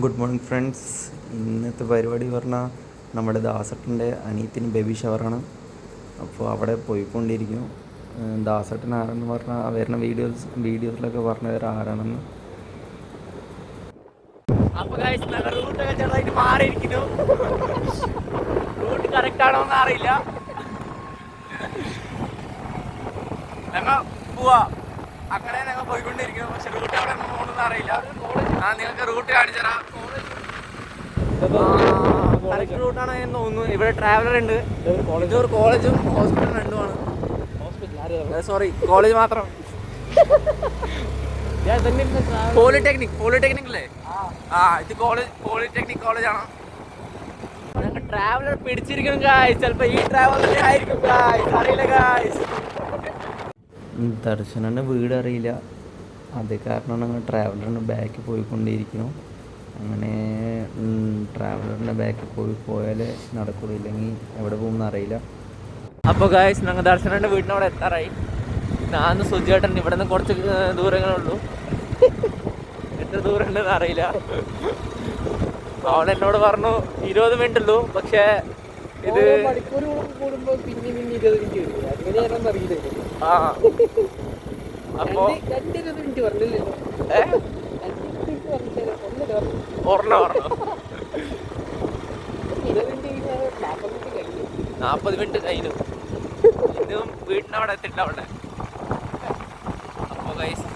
Good morning friends. ഇന്നത്തെ പരിപാടി പറഞ്ഞാൽ നമ്മുടെ ദാസേട്ടൻ്റെ അനിയത്തിന് ബേബി ഷവറാണ്. അപ്പോൾ അവിടെ പോയിക്കൊണ്ടിരിക്കുന്നു. ദാസേട്ടൻ ആരെന്ന് പറഞ്ഞാൽ വരുന്ന വീഡിയോസിലൊക്കെ പറഞ്ഞു തരാം ആരാണെന്ന്. അപ്പോൾ റൂട്ടൊക്കെ ചെറുതായിട്ട് മാറിയിരിക്കുന്നു. റൂട്ട് കറക്റ്റ് ആണോ എന്ന് അറിയില്ല. ഞങ്ങൾ പോവാ അങ്ങനെ ഞങ്ങൾ പോയിക്കൊണ്ടിരിക്കുന്നു. പക്ഷെ റൂട്ട് അവിടെ പോകണമെന്ന് അറിയില്ല. നിങ്ങൾക്ക് റൂട്ട് കാണിച്ചറാ. കറക്റ്റ് റൂട്ടാണ് എന്ന് തോന്നുന്നു. ഇവിടെ ട്രാവലർ ഉണ്ട്. ഇതൊരു കോളേജും ഹോസ്പിറ്റലും രണ്ടുമാണ്. സോറി, കോളേജ് മാത്രം. പോളിടെക്നിക് അല്ലേ? ഇത് പോളിടെക്നിക് കോളേജാണ്. ഞങ്ങൾ ട്രാവലർ പിടിച്ചിരിക്കണം ഗായ്സ്. ചിലപ്പോൾ ഈ ട്രാവലർ ആയിരിക്കും ഗായ്സ്, അറിയില്ല ഗായ്സ്. ദർശനൻ്റെ വീട് അറിയില്ല, അത് കാരണം ഞങ്ങൾ ട്രാവലറിൻ്റെ ബാക്കിൽ പോയിക്കൊണ്ടിരിക്കുന്നു. അങ്ങനെ ട്രാവലറിൻ്റെ ബാക്കിൽ പോയാലേ നടക്കുള്ളൂ, ഇല്ലെങ്കിൽ എവിടെ പോകുമെന്ന് അറിയില്ല. അപ്പോൾ ഗായ്സ് ഞങ്ങൾ ദർശനൻ്റെ വീടിനവിടെ എത്താറായി. ഞാൻ സുജേട്ടൻ ഇവിടെ നിന്ന് കുറച്ച് ദൂരങ്ങളുള്ളൂ. എത്ര ദൂരം ഉണ്ടെന്ന് അറിയില്ല. അവൻ എന്നോട് പറഞ്ഞു 20 മിനിറ്റ് ഉള്ളൂ. പക്ഷേ ഇത് അപ്പോ ഓർണോ 40 മിനിറ്റ് കഴിഞ്ഞു. ഇതും വീട്ടിനവിടെ എത്തിണ്ടാവട്ടെ. അപ്പോൾ ഗൈസ്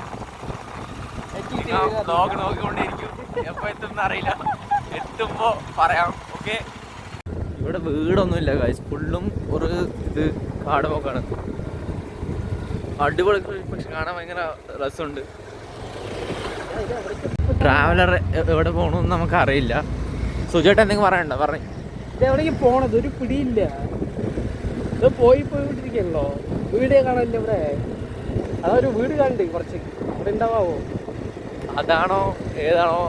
വ്ലോഗ് നോക്കിക്കൊണ്ടിരിക്കും. എപ്പോൾ എത്തുമെന്ന് അറിയില്ല. എത്തുമ്പോൾ പറയാം. ഓക്കെ. ഇവിടെ വീടൊന്നുമില്ല ഗൈസ്, ഫുള്ളും ഒരു ഇത് കാട് പോക്കാണ്. അടിപൊളി, പക്ഷെ കാണാൻ ഭയങ്കര രസമുണ്ട്. ട്രാവലർ എവിടെ പോകണമെന്ന് നമുക്കറിയില്ല. സുജേട്ടൻ എന്തെങ്കിലും പറയണ്ട? പറഞ്ഞു ഇതെവിടേക്ക് പോണത് ഒരു പിടിയില്ല. ഇത് പോയിക്കൊണ്ടിരിക്കണല്ലോ. വീടേ കാണാനില്ല ഇവിടെ. അതൊരു വീട് കണ്ട് കുറച്ച് അവിടെ ഉണ്ടാവോ? അതാണോ ഏതാണോ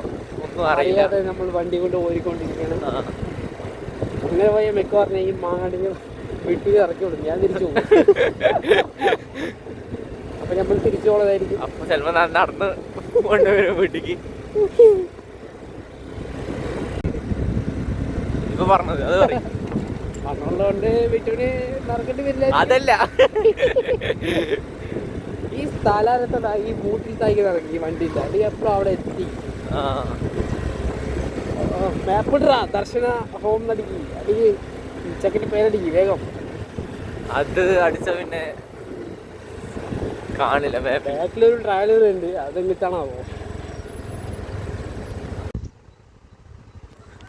ഒന്നും അറിയില്ല. നമ്മൾ വണ്ടി കൊണ്ട് പോയിക്കൊണ്ടിരിക്കുകയാണ്. അങ്ങനെ പോയ മിക്കവാറും ഈ മാങ്ങാടിന് വീട്ടിൽ ഇറക്കി വിടും. ഞാൻ തിരിച്ചു പോകും. അപ്പൊ നമ്മൾ തിരിച്ചു പോണതായിരിക്കും. അപ്പൊ ചിലപ്പോ നടന്ന് കൊണ്ടുവരും വീട്ടിക്ക്. ഇപ്പൊ പറഞ്ഞത് അത് പറയും. പറഞ്ഞുള്ളതുകൊണ്ട് വീട്ടിന് നടക്കേണ്ടി വരില്ല. അതല്ല, ഈ സ്ഥലത്ത് ഈ മൂട്ടിൽ തായിക്ക് നടക്കും ഈ വണ്ടിയില്ല. അത് എപ്പോഴും അവിടെ എത്തി. മാപ്പിടാ ദർശന ഹോം നടിക്ക് അല്ലെങ്കിൽ ചെക്കൻ്റെ പേരടിക്ക് വേഗം. അത് അടിച്ച പിന്നെ കാണില്ല. ബാക്കിലൊരു ട്രാവലർ ഉണ്ട്, അതെന്നിട്ടാണാവോ?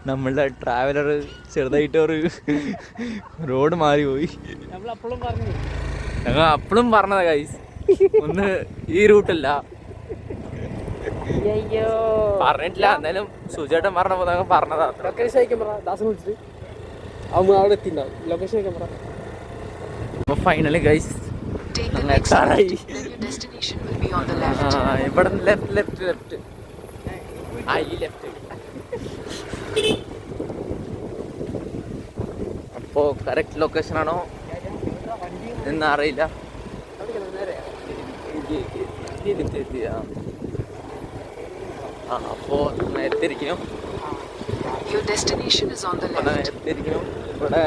നമ്മളുടെ ട്രാവലർ ചെറുതായിട്ട് ഒരു റോഡ് മാറി പോയി. നമ്മൾ അപ്പോഴും പറഞ്ഞു, ഞങ്ങൾ അപ്പോഴും പറഞ്ഞതാ ഗൈസ്, ഒന്ന് ഈ റൂട്ടല്ല പറഞ്ഞിട്ടില്ല. എന്നാലും സുജേട്ടൻ പറഞ്ഞപ്പോ ഞങ്ങൾ പറഞ്ഞതാ. ലൊക്കേഷൻ അയക്കാൻ പറ, ദാസൻ വിളിച്ചിട്ട് അവൻ അവിടെ എത്തിണ്ടാവും. ലൊക്കേഷൻ അയക്കാൻ പറ. അപ്പൊ ഫൈനലി ഗൈസ് ഞങ്ങൾ എത്താറായി. ഇവിടെ ലെഫ്റ്റ് അപ്പോ കറക്റ്റ് ലൊക്കേഷൻ ആണോ എന്ന് അറിയില്ല. അപ്പോ എത്തിയിരിക്കുന്നു. എത്തിയിരിക്കുന്നു. ഇവിടെ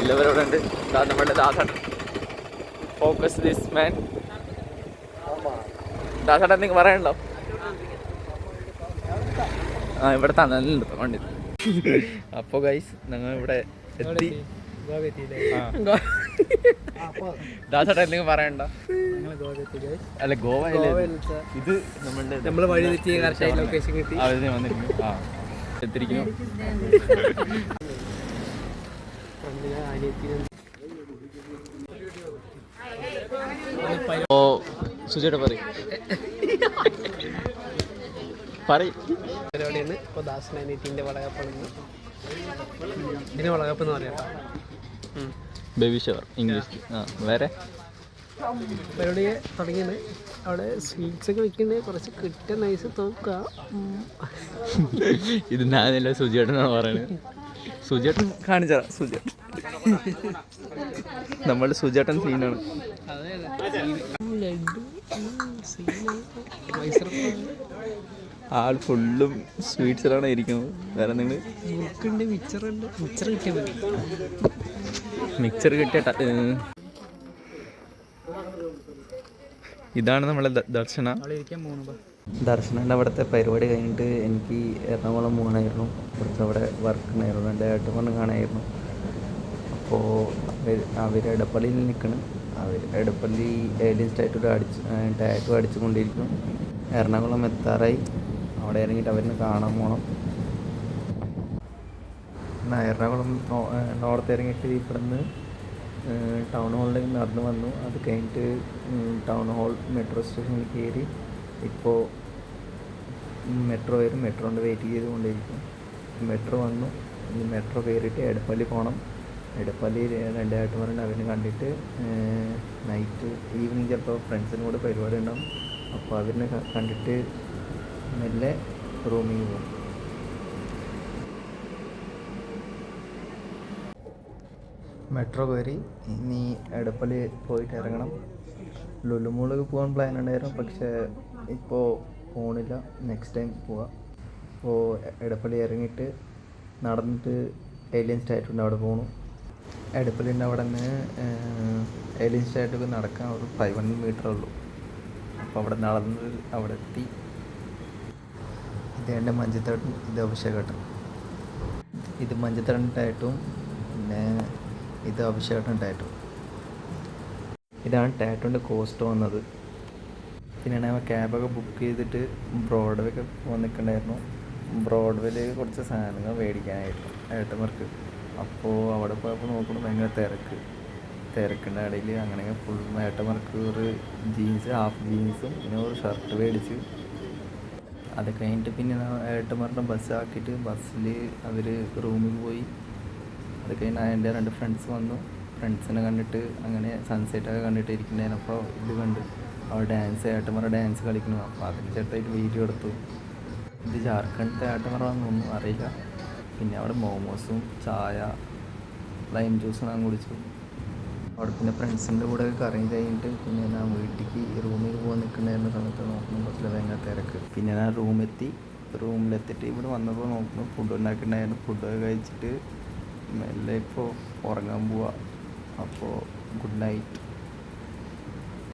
എല്ലാവരും ഇവിടെ ഉണ്ട്. നമ്മുടെ ദാസേട്ടൻ, ഫോക്കസ് ദിസ് മാൻ. ദാസേട്ടൻ എന്തെങ്കിലും പറയണ്ടോ? ഇവിടെ തന്നുണ്ട് വണ്ടി. അപ്പോൾ ഗൈസ് ഞങ്ങൾ ഇവിടെ എത്തി. ദാസേട്ടൻ എന്തെങ്കിലും പറയണ്ട? അല്ല, ഗോവ ഇത് നമ്മൾ വഴി തെറ്റി കറക്റ്റായി ലൊക്കേഷൻ കിട്ടി. വന്നിരിക്കുന്നു. എത്തിയിരിക്കുന്നു. ഓ സുജേട്ട പറയും പരിപാടിയാണ്. ഇപ്പോൾ ദാസൻ അനിയത്തിൻ്റെ വളകപ്പാണെന്ന്. ഇതിന് വളകപ്പ് എന്ന് പറയാം. Baby shower English. വേറെ പരിപാടി തുടങ്ങിയത്. അവിടെ സ്വീറ്റ്സ് ഒക്കെ വെക്കുന്നുണ്ട്. കുറച്ച് കിട്ടിയ നൈസ് തോക്കുക. ഇത് ഞാനല്ല, സുജേട്ടനാണ് പറയുന്നത്. സുജേട്ടൻ കാണിച്ചാ. സുജേട്ടൻ നമ്മളുടെ സുജേട്ടൻ സീനാണ്. ലഡു ആൾ ഫുള്ളും സ്വീറ്റ്സിലാണ് ഇരിക്കുന്നത്. വേറെ നിങ്ങൾ മുറുക്കുണ്ട്, മിച്ചറുണ്ട്. മിച്ചർ കിട്ടിയാൽ മതി. മിക്സർ കിട്ടിയ ഇതാണ് നമ്മളെ ദർശന. ദർശനൻ്റെ അവിടുത്തെ പരിപാടി കഴിഞ്ഞിട്ട് എനിക്ക് എറണാകുളം പോകണമായിരുന്നു. കുറച്ച് അവിടെ വർക്ക് ഉണ്ടായിരുന്നു, എൻ്റെ ഏട്ടൻ കാണാമായിരുന്നു. അപ്പോൾ അവർ എടപ്പള്ളിയിൽ നിൽക്കണം. അവർ എടപ്പള്ളി ഏലിയൻ ടാറ്റു അടിച്ചുകൊണ്ടിരിക്കും. എറണാകുളം എത്താറായി. അവിടെ ഇറങ്ങിയിട്ട് അവരിന് കാണാൻ പോകണം. എറണാകുളം നോർത്ത് ഇറങ്ങിയിട്ട് ഇവിടുന്ന് ടൗൺ ഹാളിലേക്ക് നടന്നു വന്നു. അത് കഴിഞ്ഞിട്ട് ടൗൺ ഹാൾ മെട്രോ സ്റ്റേഷനിൽ കയറി. ഇപ്പോൾ മെട്രോ വരും. മെട്രോൻ്റെ വെയിറ്റ് ചെയ്തുകൊണ്ടിരിക്കും. മെട്രോ വന്നു. ഈ മെട്രോ കയറിയിട്ട് എടപ്പള്ളി പോകണം. എടപ്പള്ളി രണ്ടായിട്ടുമാരുണ്ട്. അവനെ കണ്ടിട്ട് നൈറ്റ് ഈവനിങ് ചിലപ്പോൾ ഫ്രണ്ട്സിനും കൂടെ പരിപാടി ഉണ്ടാവും. അപ്പോൾ അവരിനെ കണ്ടിട്ട് മെല്ലെ റൂമിൽ പോകും. മെട്രോ കയറി ഇനി എടപ്പള്ളി പോയിട്ട് ഇറങ്ങണം. ലുലുമോളിൽ പോകാൻ പ്ലാൻ ഉണ്ടായിരുന്നു, പക്ഷേ ഇപ്പോൾ പോകണില്ല. നെക്സ്റ്റ് ടൈം പോവാം. അപ്പോൾ എടപ്പള്ളി ഇറങ്ങിയിട്ട് നടന്നിട്ട് ഏലിയൻ സ്റ്റാറ്റു ഉണ്ട്, അവിടെ പോകണം. എടപ്പള്ളിൻ്റെ അവിടെ നിന്ന് ഏലിയൻ സ്റ്റാറ്റുക്ക് നടക്കാൻ ഒരു 500 മീറ്റർ ഉള്ളൂ. അപ്പോൾ അവിടെ നടന്ന് അവിടെ എത്തി. ഇത് എൻ്റെ മഞ്ചത്തേട്ടും ഇത് അഭിഷേകേട്ടൻ. ഇത് മഞ്ചത്തേട്ടൻ ടാറ്റും പിന്നെ ഇത് അഭിഷേകേട്ടൻ ടാറ്റും. ഇതാണ് ടാറ്റുവിൻ്റെ കോസ്റ്റ് വന്നത്. പിന്നെ ഞങ്ങൾ ക്യാബൊക്കെ ബുക്ക് ചെയ്തിട്ട് ബ്രോഡ്വേക്ക് പോകാൻ നിൽക്കണ്ടായിരുന്നു. ബ്രോഡ്വേയിൽ കുറച്ച് സാധനങ്ങൾ മേടിക്കാനായിരുന്നു ഏട്ടന്മാർക്ക്. അപ്പോൾ അവിടെ പോയപ്പോൾ നോക്കുമ്പോൾ ഭയങ്കര തിരക്കിൻ്റെ ഇടയിൽ അങ്ങനെ ഫുൾ ഏട്ടന്മാർക്ക് ഒരു ജീൻസ്, ഹാഫ് ജീൻസും പിന്നെ ഒരു ഷർട്ട് മേടിച്ച്. അത് കഴിഞ്ഞിട്ട് പിന്നെ ഏട്ടന്മാരുടെ ബസ്സാക്കിയിട്ട് ബസ്സിൽ അവർ റൂമിൽ പോയി. അത് കഴിഞ്ഞ് എൻ്റെ 2 ഫ്രണ്ട്സ് വന്നു. ഫ്രണ്ട്സിനെ കണ്ടിട്ട് അങ്ങനെ സൺസെറ്റൊക്കെ കണ്ടിട്ട് ഇരിക്കണ്ടായിരുന്നു. അപ്പോൾ ഇത് കണ്ട് അവർ ഏട്ടന്മാരുടെ ഡാൻസ് കളിക്കുന്നു. അപ്പോൾ അതിന് ചെറുതായിട്ട് വീഡിയോ എടുത്തു. ഇത് ജാർഖണ്ഡത്തെ ഏട്ടന്മാരാണെന്നൊന്നും അറിയില്ല. പിന്നെ അവിടെ മോമോസും ചായ ലൈം ജ്യൂസും ഞാൻ കുടിച്ചു. അവിടെ പിന്നെ ഫ്രണ്ട്സിൻ്റെ കൂടെ കറങ്ങി കഴിഞ്ഞിട്ട് പിന്നെ ഞാൻ വീട്ടിലേക്ക് റൂമിൽ പോകാൻ നിൽക്കണ്ടായിരുന്ന സമയത്ത് നോക്കുമ്പോൾ കുറച്ച് ഭയങ്കര തിരക്ക്. പിന്നെ ഞാൻ റൂമിലെത്തിയിട്ട് ഇവിടെ വന്നപ്പോൾ നോക്കുമ്പോൾ ഫുഡ് ഉണ്ടാക്കിയിട്ടുണ്ടായിരുന്നു. ഫുഡൊക്കെ കഴിച്ചിട്ട് മെല്ലെ ഇപ്പോൾ ഉറങ്ങാൻ പോവാം. അപ്പോൾ ഗുഡ് നൈറ്റ്.